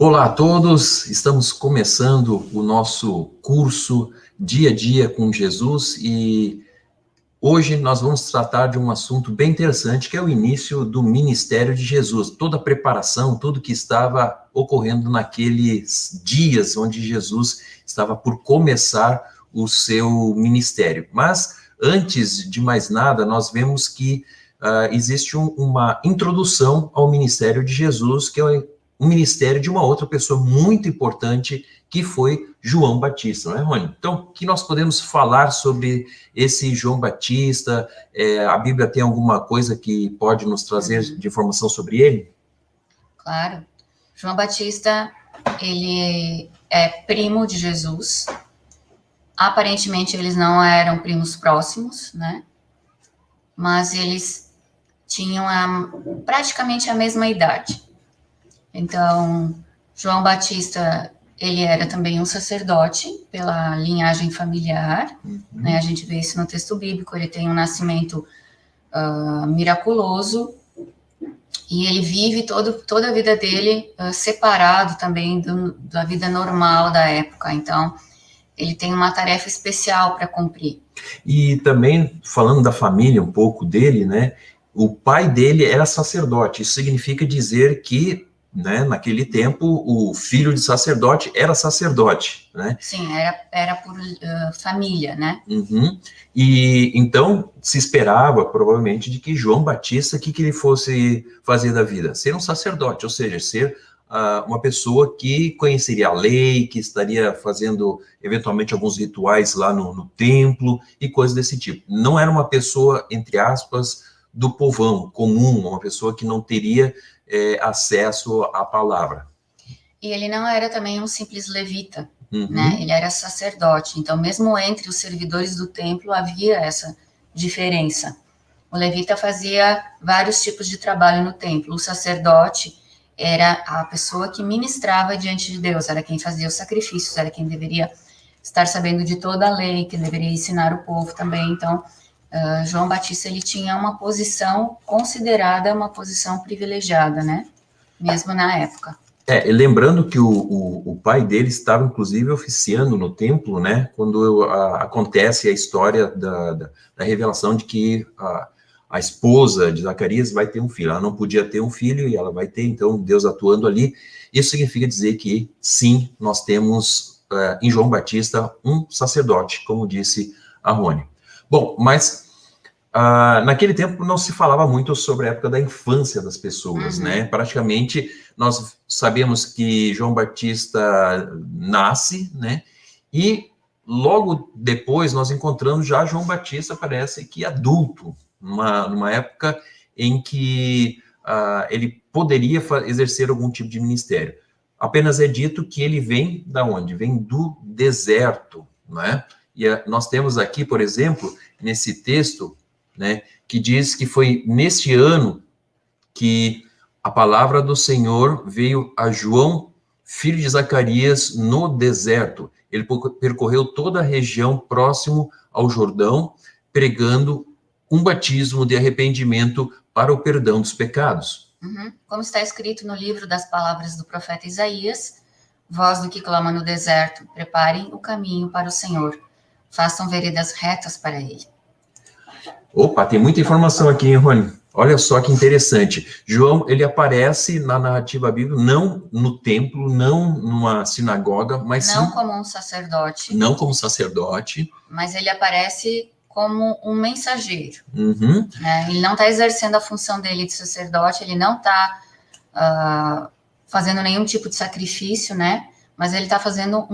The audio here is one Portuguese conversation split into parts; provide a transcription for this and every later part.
Olá a todos, estamos começando o nosso curso Dia a Dia com Jesus e hoje nós vamos tratar de um assunto bem interessante, que é o início do ministério de Jesus, toda a preparação, tudo que estava ocorrendo naqueles dias onde Jesus estava por começar o seu ministério. Mas, antes de mais nada, nós vemos que existe uma introdução ao ministério de Jesus, que é o ministério de uma outra pessoa muito importante, que foi João Batista, não é, Rony? Então, o que nós podemos falar sobre esse João Batista? A Bíblia tem alguma coisa que pode nos trazer de informação sobre ele? Claro. João Batista, ele é primo de Jesus. Aparentemente, eles não eram primos próximos, né? Mas eles tinham praticamente a mesma idade. Então, João Batista, ele era também um sacerdote pela linhagem familiar, né? A gente vê isso no texto bíblico. Ele tem um nascimento miraculoso e ele vive toda a vida dele separado também da vida normal da época. Então, ele tem uma tarefa especial para cumprir. E também, falando da família um pouco dele, né? O pai dele era sacerdote. Isso significa dizer que, né, naquele tempo, o filho de sacerdote era sacerdote, né? Sim, era por família, né? Uhum. E então se esperava, provavelmente, de que João Batista, o que ele fosse fazer da vida? Ser um sacerdote, ou seja, ser uma pessoa que conheceria a lei, que estaria fazendo, eventualmente, alguns rituais lá no templo e coisas desse tipo. Não era uma pessoa, entre aspas, do povão comum, uma pessoa que não teria acesso à palavra. E ele não era também um simples levita, né? Ele era sacerdote. Então, mesmo entre os servidores do templo, havia essa diferença. O levita fazia vários tipos de trabalho no templo. O sacerdote era a pessoa que ministrava diante de Deus, era quem fazia os sacrifícios, era quem deveria estar sabendo de toda a lei, que deveria ensinar o povo também. Então, João Batista, ele tinha uma posição considerada uma posição privilegiada, né? Mesmo na época. Lembrando que o pai dele estava, inclusive, oficiando no templo, né? Quando acontece a história da revelação de que a esposa de Zacarias vai ter um filho. Ela não podia ter um filho e ela vai ter, então, Deus atuando ali. Isso significa dizer que, sim, nós temos em João Batista um sacerdote, como disse a Rony. Bom, mas naquele tempo não se falava muito sobre a época da infância das pessoas, né? Praticamente, nós sabemos que João Batista nasce, né? E logo depois nós encontramos já João Batista, parece que adulto, numa época em que ele poderia exercer algum tipo de ministério. Apenas é dito que ele vem da onde? Vem do deserto, né? E nós temos aqui, por exemplo, nesse texto, né, que diz que foi neste ano que a palavra do Senhor veio a João, filho de Zacarias, no deserto. Ele percorreu toda a região próximo ao Jordão, pregando um batismo de arrependimento para o perdão dos pecados. Como está escrito no livro das palavras do profeta Isaías, voz do que clama no deserto, preparem o caminho para o Senhor, façam veredas retas para ele. Opa, tem muita informação aqui, hein, Rony? Olha só que interessante. João, ele aparece na narrativa bíblica, não no templo, não numa sinagoga, mas não como um sacerdote. Não como sacerdote. Mas ele aparece como um mensageiro. Né? Ele não está exercendo a função dele de sacerdote, ele não está fazendo nenhum tipo de sacrifício, né? Mas ele está fazendo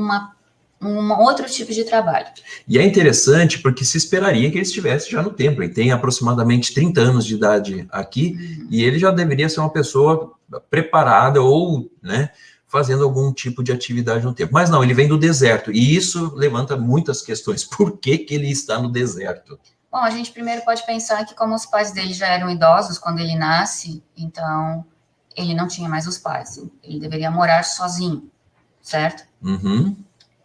um outro tipo de trabalho. E é interessante porque se esperaria que ele estivesse já no templo. Ele tem aproximadamente 30 anos de idade aqui, e ele já deveria ser uma pessoa preparada ou, né, fazendo algum tipo de atividade no templo. Mas não, ele vem do deserto, e isso levanta muitas questões. Por que ele está no deserto? Bom, a gente primeiro pode pensar que como os pais dele já eram idosos quando ele nasce, então ele não tinha mais os pais. Ele deveria morar sozinho, certo?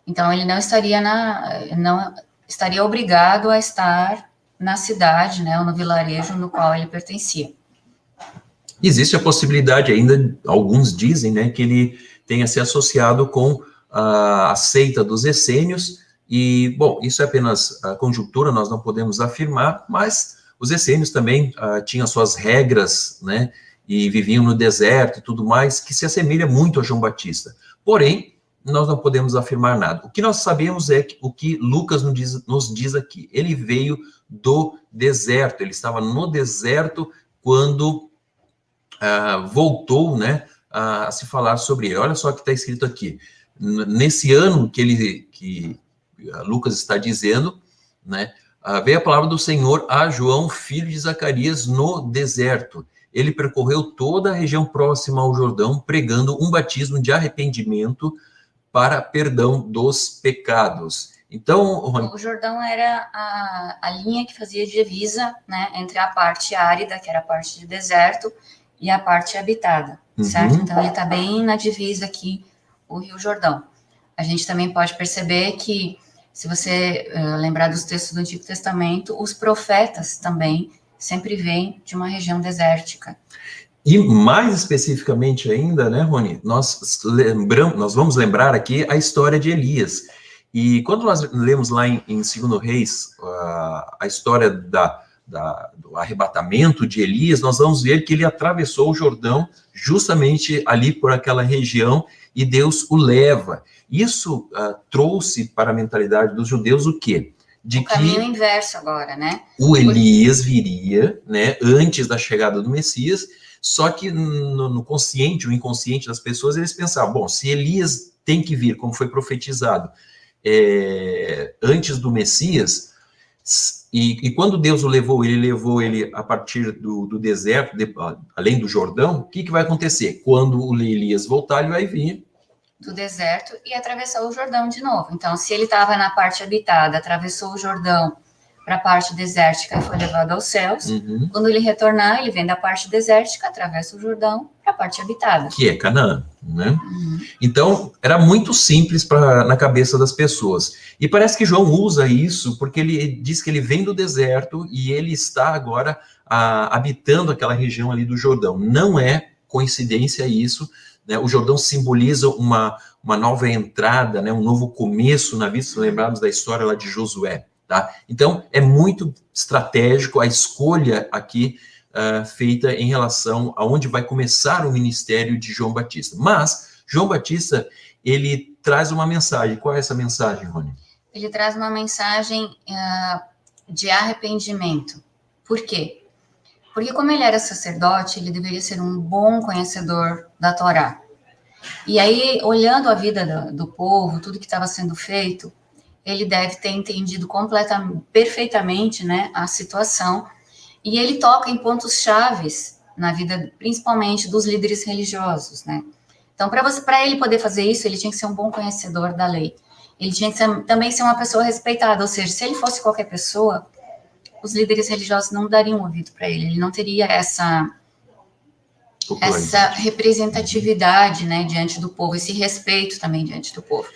Então, ele não estaria obrigado a estar na cidade, né, ou no vilarejo no qual ele pertencia. Existe a possibilidade ainda, alguns dizem, né, que ele tenha se associado com a seita dos essênios, e, bom, isso é apenas conjectura, nós não podemos afirmar, mas os essênios também tinham suas regras, né, e viviam no deserto e tudo mais, que se assemelha muito a João Batista. Porém, nós não podemos afirmar nada. O que nós sabemos é que o que Lucas nos diz aqui. Ele veio do deserto, ele estava no deserto quando voltou, né, a se falar sobre ele. Olha só o que está escrito aqui. Nesse ano que Lucas está dizendo, né, veio a palavra do Senhor a João, filho de Zacarias, no deserto. Ele percorreu toda a região próxima ao Jordão, pregando um batismo de arrependimento para perdão dos pecados. Então, o Jordão era a linha que fazia divisa, né, entre a parte árida, que era a parte de deserto, e a parte habitada, certo? Então, ele está bem na divisa aqui, o Rio Jordão. A gente também pode perceber que, se você lembrar dos textos do Antigo Testamento, os profetas também sempre vêm de uma região desértica. E mais especificamente ainda, né, Rony, nós vamos lembrar aqui a história de Elias. E quando nós lemos lá em 2 Reis a história do arrebatamento de Elias, nós vamos ver que ele atravessou o Jordão justamente ali por aquela região e Deus o leva. Isso trouxe para a mentalidade dos judeus o quê? De o caminho inverso agora, né? O Elias viria, né, antes da chegada do Messias, só que no consciente, o inconsciente das pessoas, eles pensavam, bom, se Elias tem que vir, como foi profetizado, antes do Messias, e quando Deus o levou ele a partir do deserto, além do Jordão, o que vai acontecer? Quando o Elias voltar, ele vai vir do deserto e atravessou o Jordão de novo. Então, se ele estava na parte habitada, atravessou o Jordão para a parte desértica e foi levado aos céus, quando ele retornar, ele vem da parte desértica, atravessa o Jordão para a parte habitada. Que é Canaã, né? Então, era muito simples na cabeça das pessoas. E parece que João usa isso porque ele diz que ele vem do deserto e ele está agora habitando aquela região ali do Jordão. Não é coincidência isso, né? O Jordão simboliza uma nova entrada, né? Um novo começo na vida, se lembrarmos da história lá de Josué. Tá? Então, é muito estratégico a escolha aqui feita em relação a onde vai começar o ministério de João Batista. Mas, João Batista, ele traz uma mensagem. Qual é essa mensagem, Rony? Ele traz uma mensagem de arrependimento. Por quê? Porque como ele era sacerdote, ele deveria ser um bom conhecedor da Torá. E aí, olhando a vida do povo, tudo que estava sendo feito, ele deve ter entendido perfeitamente, né, a situação, e ele toca em pontos chaves na vida, principalmente dos líderes religiosos, né? Então, para ele poder fazer isso, ele tinha que ser um bom conhecedor da lei. Ele tinha que também ser uma pessoa respeitada, ou seja, se ele fosse qualquer pessoa, os líderes religiosos não dariam ouvido para ele, ele não teria essa representatividade, né, diante do povo, esse respeito também diante do povo.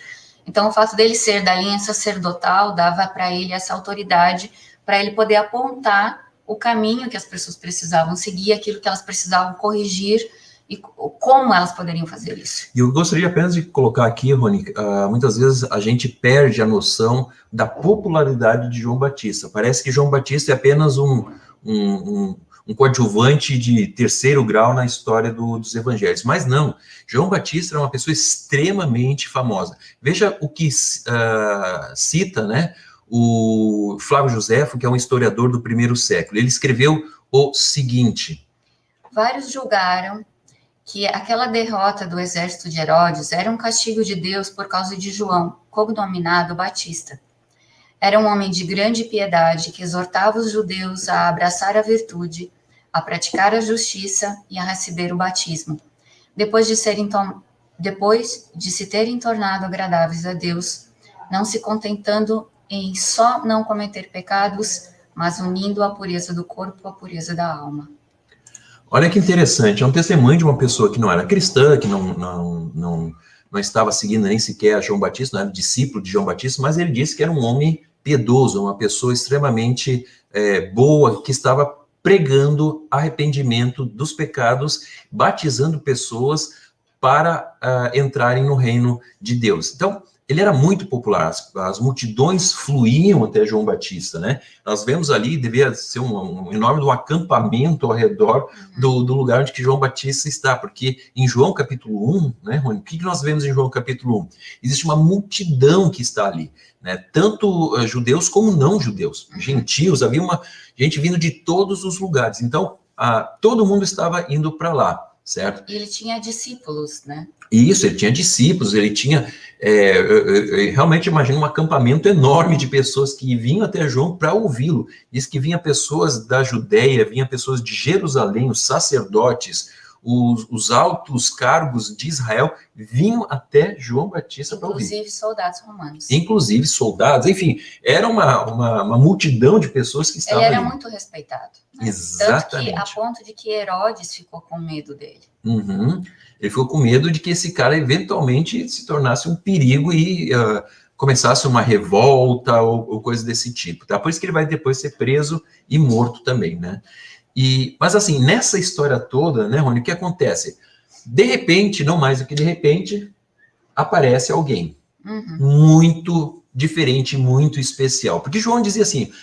Então, o fato dele ser da linha sacerdotal dava para ele essa autoridade, para ele poder apontar o caminho que as pessoas precisavam seguir, aquilo que elas precisavam corrigir e como elas poderiam fazer isso. E eu gostaria apenas de colocar aqui, Rony, muitas vezes a gente perde a noção da popularidade de João Batista. Parece que João Batista é apenas um coadjuvante de terceiro grau na história dos evangelhos. Mas não, João Batista era uma pessoa extremamente famosa. Veja o que cita, né, o Flávio Joséfo, que é um historiador do primeiro século. Ele escreveu o seguinte: vários julgaram que aquela derrota do exército de Herodes era um castigo de Deus por causa de João, cognominado Batista. Era um homem de grande piedade que exortava os judeus a abraçar a virtude, a praticar a justiça e a receber o batismo. Depois de se terem tornado agradáveis a Deus, não se contentando em só não cometer pecados, mas unindo a pureza do corpo à pureza da alma. Olha que interessante, é um testemunho de uma pessoa que não era cristã, que não estava seguindo nem sequer a João Batista, não era discípulo de João Batista, mas ele disse que era um homem piedoso, uma pessoa extremamente boa, que estava pregando arrependimento dos pecados, batizando pessoas para entrarem no reino de Deus. Então, ele era muito popular, as multidões fluíam até João Batista, né? Nós vemos ali, devia ser um enorme acampamento ao redor do lugar onde que João Batista está, porque em João capítulo 1, né, Rony, o que nós vemos em João capítulo 1? Existe uma multidão que está ali, né? Tanto judeus como não judeus, gentios, havia uma gente vindo de todos os lugares, então todo mundo estava indo para lá. Certo? E ele tinha discípulos, né? Isso, ele tinha discípulos, ele tinha... eu realmente imagino um acampamento enorme de pessoas que vinham até João para ouvi-lo. Diz que vinha pessoas da Judéia, vinha pessoas de Jerusalém, os sacerdotes, os altos cargos de Israel, vinham até João Batista para ouvir. Inclusive soldados romanos. Inclusive soldados, enfim, era uma multidão de pessoas que estavam Ele era ali. muito respeitado. Né? Exatamente. Tanto que, a ponto de que Herodes ficou com medo dele. Ele ficou com medo de que esse cara eventualmente se tornasse um perigo e começasse uma revolta ou coisa desse tipo, tá? Por isso que ele vai depois ser preso e morto também, né? Mas assim, nessa história toda, né, Rony, o que acontece? De repente, não mais do que de repente, aparece alguém muito diferente, muito especial. Porque João dizia assim,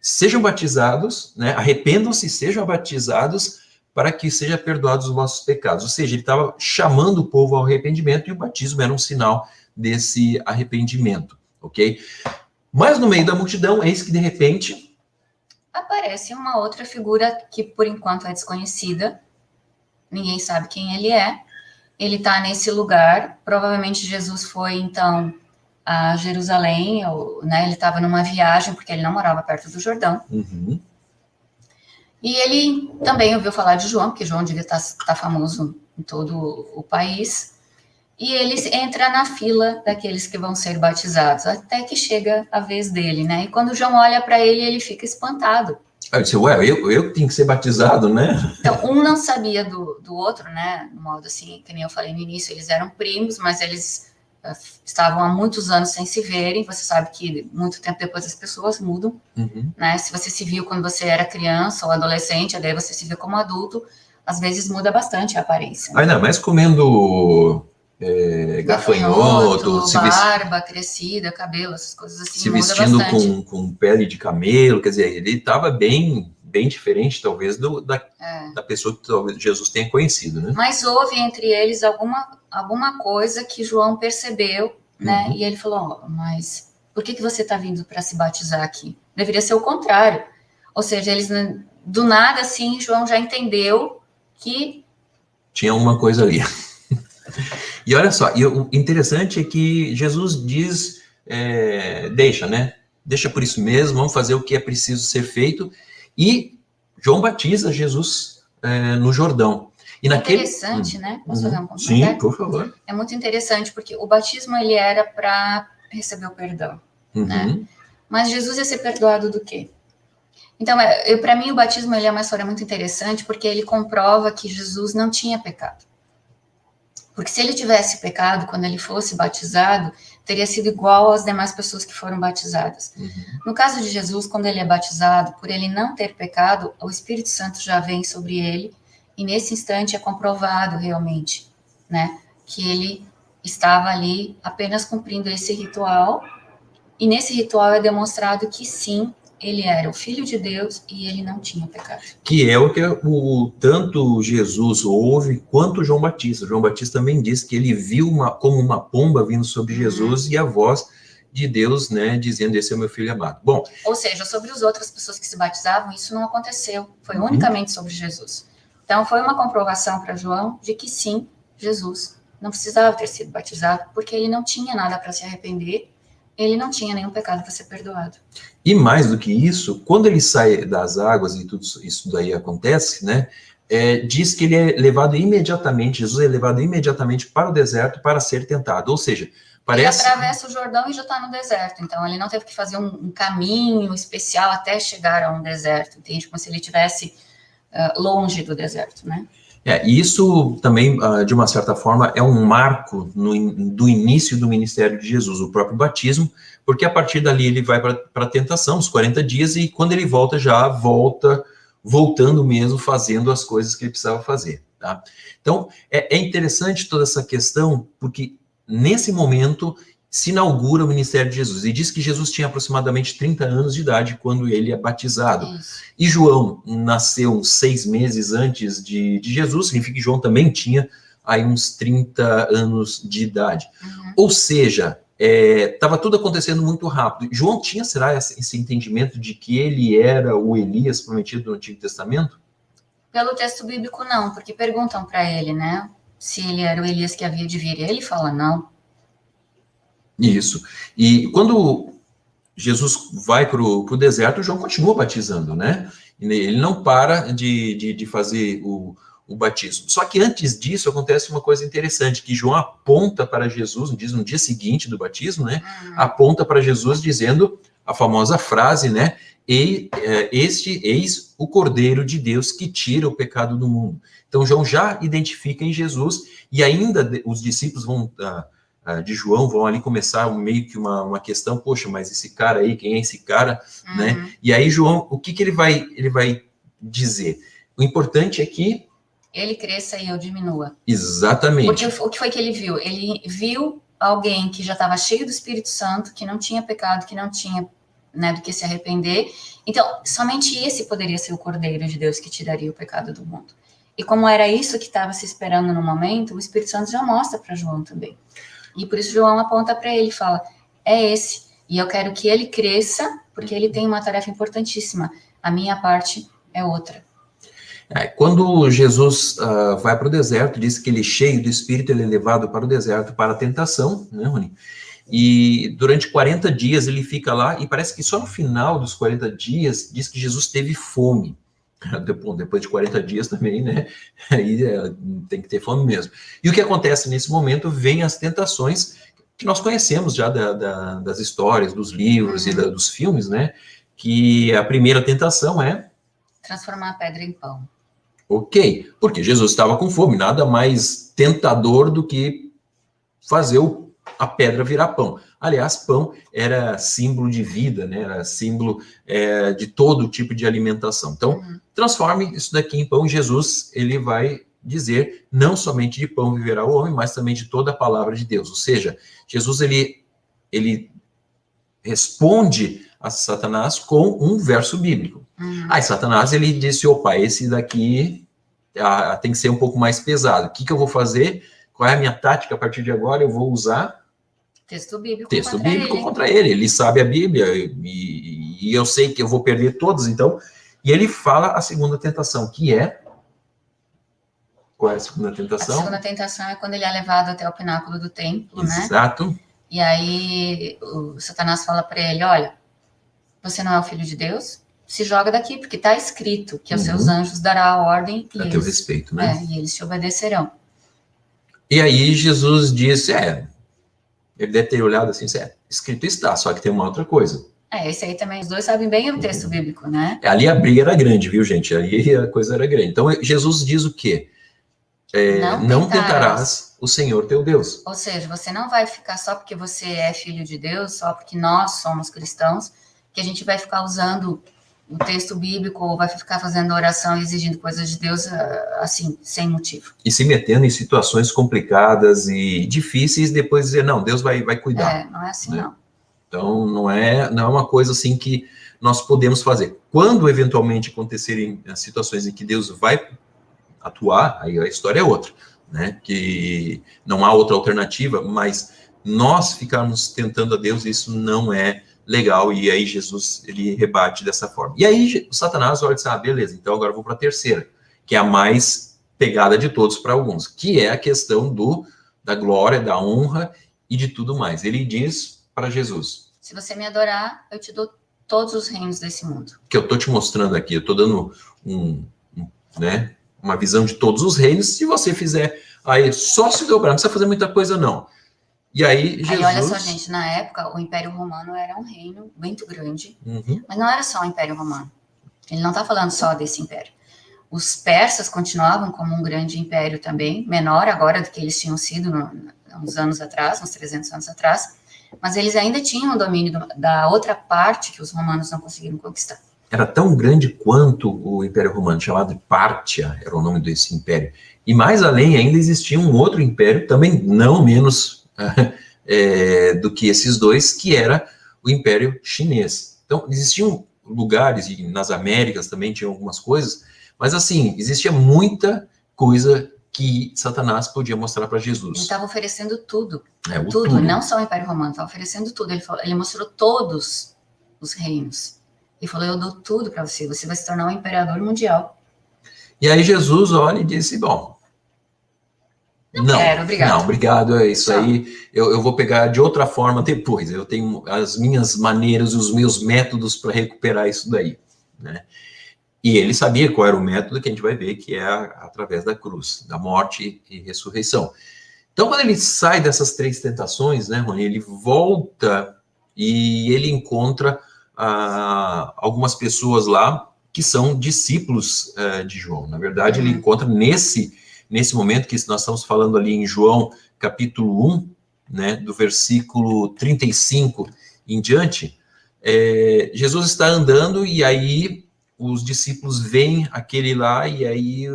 sejam batizados, né, arrependam-se, sejam batizados, para que sejam perdoados os vossos pecados. Ou seja, ele estava chamando o povo ao arrependimento, e o batismo era um sinal desse arrependimento, ok? Mas no meio da multidão, eis que de repente... aparece uma outra figura que por enquanto é desconhecida, ninguém sabe quem ele é, ele está nesse lugar, provavelmente Jesus foi então a Jerusalém, né, ele estava numa viagem, porque ele não morava perto do Jordão, e ele também ouviu falar de João, porque João devia estar famoso em todo o país, e ele entra na fila daqueles que vão ser batizados, até que chega a vez dele, né? E quando João olha para ele, ele fica espantado. Eu disse, eu tenho que ser batizado, né? Então, um não sabia do outro, né? No modo assim, que nem eu falei no início, eles eram primos, mas eles estavam há muitos anos sem se verem. Você sabe que muito tempo depois as pessoas mudam, né? Se você se viu quando você era criança ou adolescente, daí você se vê como adulto, às vezes muda bastante a aparência. Ainda mais comendo gafanhoto, barba crescida, cabelo, essas coisas assim, se muda vestindo bastante. com pele de camelo, quer dizer, ele estava bem diferente, talvez, da pessoa que talvez Jesus tenha conhecido, né? Mas houve entre eles alguma coisa que João percebeu, né? E ele falou, mas por que você está vindo para se batizar aqui? Deveria ser o contrário. Ou seja, eles, do nada, assim, João já entendeu que... tinha uma coisa ali. E olha só, e o interessante é que Jesus diz, deixa, né? Deixa por isso mesmo, vamos fazer o que é preciso ser feito. E João batiza Jesus no Jordão. E interessante, né? Posso fazer um comentário? Sim, por favor. É muito interessante, porque o batismo, ele era para receber o perdão, né? Mas Jesus ia ser perdoado do quê? Então, para mim, o batismo ele é uma história muito interessante, porque ele comprova que Jesus não tinha pecado. Porque se ele tivesse pecado, quando ele fosse batizado, teria sido igual às demais pessoas que foram batizadas. No caso de Jesus, quando ele é batizado, por ele não ter pecado, o Espírito Santo já vem sobre ele, e nesse instante é comprovado realmente, né, que ele estava ali apenas cumprindo esse ritual, e nesse ritual é demonstrado que sim, ele era o Filho de Deus e ele não tinha pecado. Que é o que tanto Jesus ouve quanto João Batista. João Batista também diz que ele viu como uma pomba vindo sobre Jesus e a voz de Deus, né, dizendo, esse é o meu filho amado. Bom, ou seja, sobre as outras pessoas que se batizavam, isso não aconteceu. Foi unicamente sobre Jesus. Então, foi uma comprovação para João de que sim, Jesus não precisava ter sido batizado, porque ele não tinha nada para se arrepender, ele não tinha nenhum pecado para ser perdoado. E mais do que isso, quando ele sai das águas e tudo isso daí acontece, né, diz que ele é levado imediatamente, Jesus é levado imediatamente para o deserto para ser tentado, ou seja, parece... Ele atravessa o Jordão e já está no deserto, então ele não teve que fazer um caminho especial até chegar a um deserto, entende? Como se ele estivesse longe do deserto, né? Isso também, de uma certa forma, é um marco do início do ministério de Jesus, o próprio batismo, porque a partir dali ele vai para a tentação, os 40 dias, e quando ele volta, já voltando mesmo, fazendo as coisas que ele precisava fazer. tá? Então, é interessante toda essa questão, porque nesse momento se inaugura o ministério de Jesus. E diz que Jesus tinha aproximadamente 30 anos de idade quando ele é batizado. Isso. E João nasceu 6 meses antes de Jesus, significa que João também tinha aí uns 30 anos de idade. Ou seja, estava tudo acontecendo muito rápido. João tinha, será, esse entendimento de que ele era o Elias prometido no Antigo Testamento? Pelo texto bíblico, não, porque perguntam para ele, né, se ele era o Elias que havia de vir. E ele fala, não. Isso. E quando Jesus vai para o deserto, João continua batizando, né? Ele não para de fazer o batismo. Só que antes disso acontece uma coisa interessante, que João aponta para Jesus, diz no dia seguinte do batismo, né? Aponta para Jesus dizendo a famosa frase, né? Eis o Cordeiro de Deus que tira o pecado do mundo. Então João já identifica em Jesus, e ainda os discípulos de João vão ali começar meio que uma questão, poxa, mas esse cara aí, quem é esse cara, né? E aí João, o que ele vai dizer? O importante é que ele cresça e eu diminua. Exatamente. Porque o que foi que ele viu? Ele viu alguém que já estava cheio do Espírito Santo, que não tinha pecado, que não tinha, né, do que se arrepender. Então, somente esse poderia ser o Cordeiro de Deus que tiraria o pecado do mundo. E como era isso que estava se esperando no momento, o Espírito Santo já mostra para João também. E por isso João aponta para ele e fala, é esse. E eu quero que ele cresça, porque ele tem uma tarefa importantíssima. A minha parte é outra. Quando Jesus vai para o deserto, diz que ele, cheio do Espírito, ele é levado para o deserto para a tentação, né, Rony? E durante 40 dias ele fica lá, e parece que só no final dos 40 dias diz que Jesus teve fome. Depois de 40 dias também, né? Aí tem que ter fome mesmo. E o que acontece nesse momento? Vem as tentações que nós conhecemos já das histórias, dos livros e dos filmes, né? Que a primeira tentação é transformar a pedra em pão. Ok, porque Jesus estava com fome, nada mais tentador do que fazer a pedra virar pão. Aliás, pão era símbolo de vida, né? Era símbolo de todo tipo de alimentação. Então, transforme isso daqui em pão. Jesus, ele vai dizer, não somente de pão viverá o homem, mas também de toda a palavra de Deus. Ou seja, Jesus, ele responde a Satanás com um verso bíblico. Aí Satanás, ele disse, opa, esse daqui tem que ser um pouco mais pesado. O que eu vou fazer? Qual é a minha tática a partir de agora? Eu vou usar texto bíblico contra ele. Ele sabe a Bíblia e eu sei que eu vou perder todos, então. E ele fala a segunda tentação, que é... Qual é a segunda tentação? A segunda tentação é quando ele é levado até o pináculo do templo, né? Exato. E aí o Satanás fala para ele, olha, você não é o filho de Deus? Se joga daqui, porque está escrito que aos seus anjos dará a ordem a teu respeito, né? E eles te obedecerão. E aí Jesus disse, ele deve ter olhado assim, escrito está, só que tem uma outra coisa. Esse aí também, os dois sabem bem o texto bíblico, né? Ali a briga era grande, viu, gente? Ali a coisa era grande. Então Jesus diz o quê? Não tentarás o Senhor teu Deus. Ou seja, você não vai ficar só porque você é filho de Deus, só porque nós somos cristãos, que a gente vai ficar usando o texto bíblico ou vai ficar fazendo oração e exigindo coisas de Deus assim, sem motivo. E se metendo em situações complicadas e difíceis, depois dizer, não, Deus vai cuidar. Não é assim, né? não. Então, não é uma coisa assim que nós podemos fazer. Quando, eventualmente, acontecerem situações em que Deus vai atuar, aí a história é outra, né? Que não há outra alternativa, mas nós ficarmos tentando a Deus, isso não é legal, e aí Jesus, ele rebate dessa forma. E aí o Satanás olha e diz, beleza, então agora eu vou para a terceira, que é a mais pegada de todos para alguns, que é a questão da glória, da honra e de tudo mais. Ele diz para Jesus, se você me adorar, eu te dou todos os reinos desse mundo. Que eu estou te mostrando aqui, eu estou dando uma visão de todos os reinos, se você fizer aí só se dobrar, não precisa fazer muita coisa não. E aí, Jesus... Aí, olha só, gente, na época, o Império Romano era um reino muito grande, mas não era só o Império Romano. Ele não está falando só desse império. Os persas continuavam como um grande império também, menor agora do que eles tinham sido uns anos atrás, uns 300 anos atrás, mas eles ainda tinham o domínio da outra parte que os romanos não conseguiram conquistar. era tão grande quanto o Império Romano, chamado de Pártia, era o nome desse império. E mais além ainda existia um outro império, também não menos do que esses dois, que era o Império Chinês. Então, existiam lugares, e nas Américas também tinham algumas coisas, mas assim, existia muita coisa que Satanás podia mostrar para Jesus. Ele estava oferecendo tudo. Tudo, tudo, não só o Império Romano, estava oferecendo tudo. Ele mostrou todos os reinos. E falou, eu dou tudo para você, você vai se tornar um imperador mundial. E aí Jesus olha e disse, bom, não quero, obrigado. Não, obrigado, é isso aí, eu vou pegar de outra forma depois, eu tenho as minhas maneiras, os meus métodos para recuperar isso daí, né? E ele sabia qual era o método que a gente vai ver, que é através da cruz, da morte e ressurreição. Então, quando ele sai dessas 3 tentações, né, Rony, ele volta e ele encontra algumas pessoas lá que são discípulos de João. Na verdade, ele encontra nesse momento que nós estamos falando ali em João, capítulo 1, né, do versículo 35 em diante, Jesus está andando e aí os discípulos veem aquele lá e aí...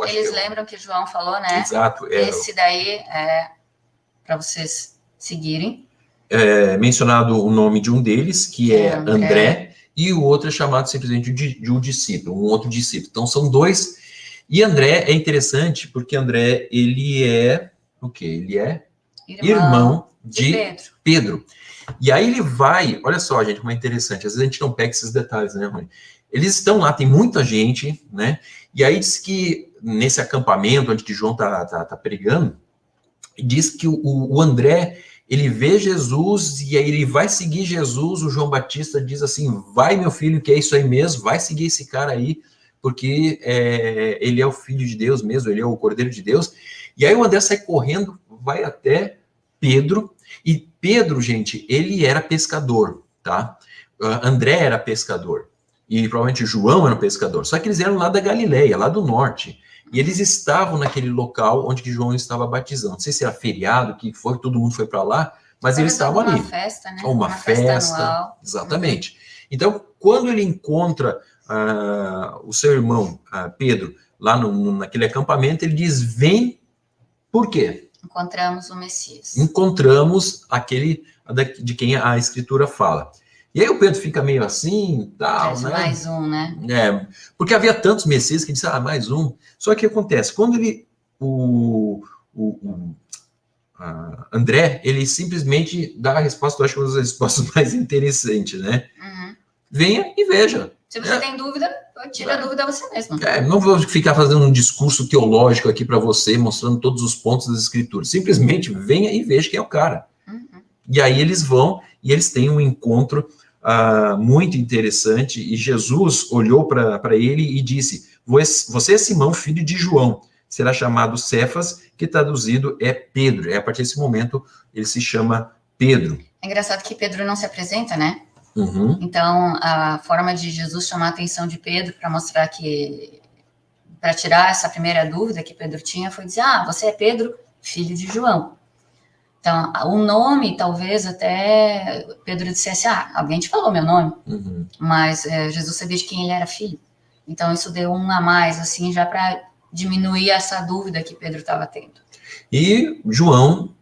Eles lembram que João falou, né? Exato. Esse daí é para vocês seguirem. É mencionado o nome de um deles, que é André, e o outro é chamado simplesmente de um discípulo, um outro discípulo. Então, são 2. E André é interessante, porque André, ele é o quê? Ele é irmão de Pedro. E aí ele vai, olha só, gente, como é interessante, às vezes a gente não pega esses detalhes, né, Rony? Eles estão lá, tem muita gente, né? E aí diz que nesse acampamento onde que João tá pregando, diz que o André, ele vê Jesus e aí ele vai seguir Jesus. O João Batista diz assim, vai meu filho, que é isso aí mesmo, vai seguir esse cara aí, porque ele é o Filho de Deus mesmo, ele é o Cordeiro de Deus. E aí o André sai correndo, vai até Pedro, e Pedro, gente, ele era pescador, tá? André era pescador, e provavelmente João era pescador, só que eles eram lá da Galileia, lá do norte, e eles estavam naquele local onde que João estava batizando. Não sei se era feriado, que foi, todo mundo foi para lá, mas eles estavam ali. Uma festa, né? Uma festa anual. Exatamente. Então, quando ele encontra o seu irmão, Pedro, lá naquele acampamento, ele diz, vem, por quê? Encontramos o Messias. Encontramos aquele de quem a Escritura fala. E aí o Pedro fica meio assim, tal, né? Mais um, né? Porque havia tantos Messias que disse, mais um. Só que acontece, quando André, ele simplesmente dá a resposta, eu acho que uma das respostas mais interessantes, né? Venha e veja. Se você tem dúvida, tira a dúvida você mesmo. Não vou ficar fazendo um discurso teológico aqui para você, mostrando todos os pontos das Escrituras. Simplesmente venha e veja quem é o cara. E aí eles vão e eles têm um encontro muito interessante, e Jesus olhou para ele e disse, você é Simão, filho de João, será chamado Cefas, que traduzido é Pedro. A partir desse momento ele se chama Pedro. É engraçado que Pedro não se apresenta, né? Então a forma de Jesus chamar a atenção de Pedro para mostrar que, para tirar essa primeira dúvida que Pedro tinha, foi dizer, você é Pedro, filho de João. Então, o nome, talvez até Pedro dissesse, alguém te falou meu nome, mas Jesus sabia de quem ele era filho. Então, isso deu um a mais, assim, já para diminuir essa dúvida que Pedro estava tendo. E João,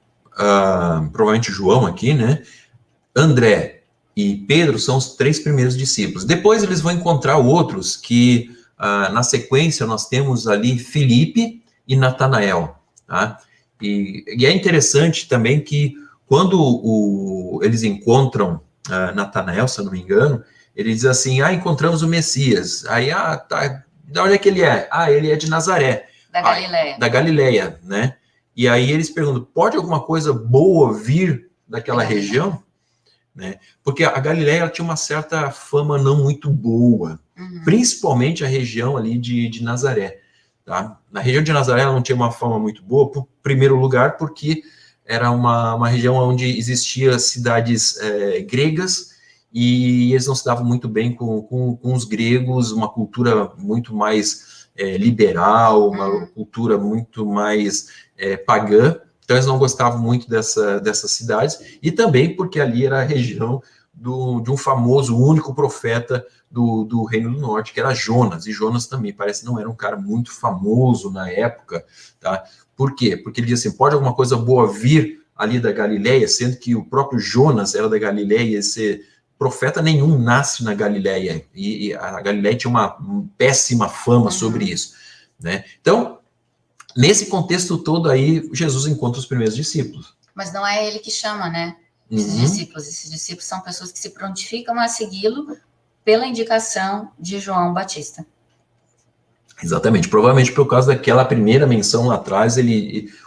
provavelmente João aqui, né? André e Pedro são os 3 primeiros discípulos. Depois eles vão encontrar outros que, na sequência, nós temos ali Filipe e Natanael, tá? E é interessante também que quando eles encontram Natanael, se eu não me engano, ele diz assim, encontramos o Messias. Aí, tá, de onde é que ele é? Ele é de Nazaré. Da Galileia. Da Galileia, né? E aí eles perguntam, pode alguma coisa boa vir daquela região? Né? Porque a Galileia ela tinha uma certa fama não muito boa, principalmente a região ali de Nazaré. Tá? Na região de Nazaré ela não tinha uma fama muito boa, por primeiro lugar, porque era uma região onde existiam cidades gregas, e eles não se davam muito bem com os gregos, uma cultura muito mais liberal, uma cultura muito mais pagã. Então eles não gostavam muito dessas cidades, e também porque ali era a região de um famoso, único profeta do Reino do Norte, que era Jonas, e Jonas também parece não era um cara muito famoso na época, tá? Por quê? Porque ele diz assim, pode alguma coisa boa vir ali da Galileia, sendo que o próprio Jonas era da Galileia, esse profeta nenhum nasce na Galileia, e a Galileia tinha uma péssima fama sobre isso, né? Então, nesse contexto todo aí, Jesus encontra os primeiros discípulos. Mas não é ele que chama, né? Esses discípulos são pessoas que se prontificam a segui-lo pela indicação de João Batista. Exatamente, provavelmente por causa daquela primeira menção lá atrás,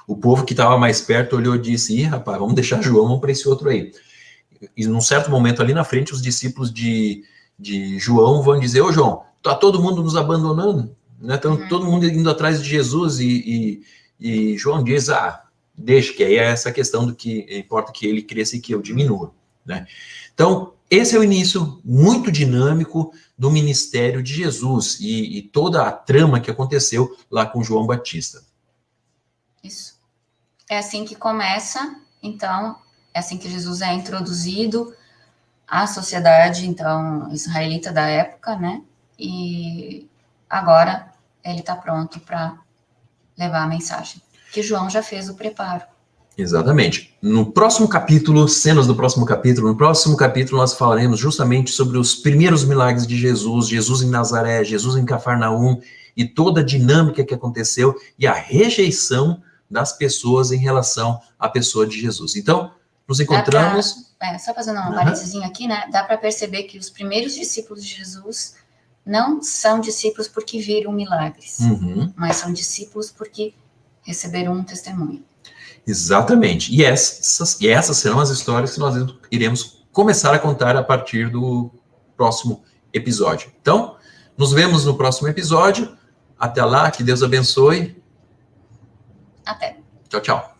o povo que estava mais perto olhou e disse, rapaz, vamos deixar João, vamos para esse outro aí. E num certo momento ali na frente, os discípulos de João vão dizer, ô João, tá todo mundo nos abandonando, né? Então, todo mundo indo atrás de Jesus, e João diz, deixa, que aí é essa questão do que importa que ele cresça e que eu diminua, né? Então, esse é o início muito dinâmico do ministério de Jesus e toda a trama que aconteceu lá com João Batista. Isso. É assim que começa, então, é assim que Jesus é introduzido à sociedade, então, israelita da época, né? E agora ele está pronto para levar a mensagem, que João já fez o preparo. Exatamente. No próximo capítulo, cenas do próximo capítulo, no próximo capítulo nós falaremos justamente sobre os primeiros milagres de Jesus, Jesus em Nazaré, Jesus em Cafarnaum, e toda a dinâmica que aconteceu e a rejeição das pessoas em relação à pessoa de Jesus. Então, nos encontramos... Só fazendo uma parênteses aqui, né? Dá para perceber que os primeiros discípulos de Jesus não são discípulos porque viram milagres, mas são discípulos porque receberam um testemunho. Exatamente. E essas serão as histórias que nós iremos começar a contar a partir do próximo episódio. Então, nos vemos no próximo episódio. Até lá, que Deus abençoe. Até. Tchau, tchau.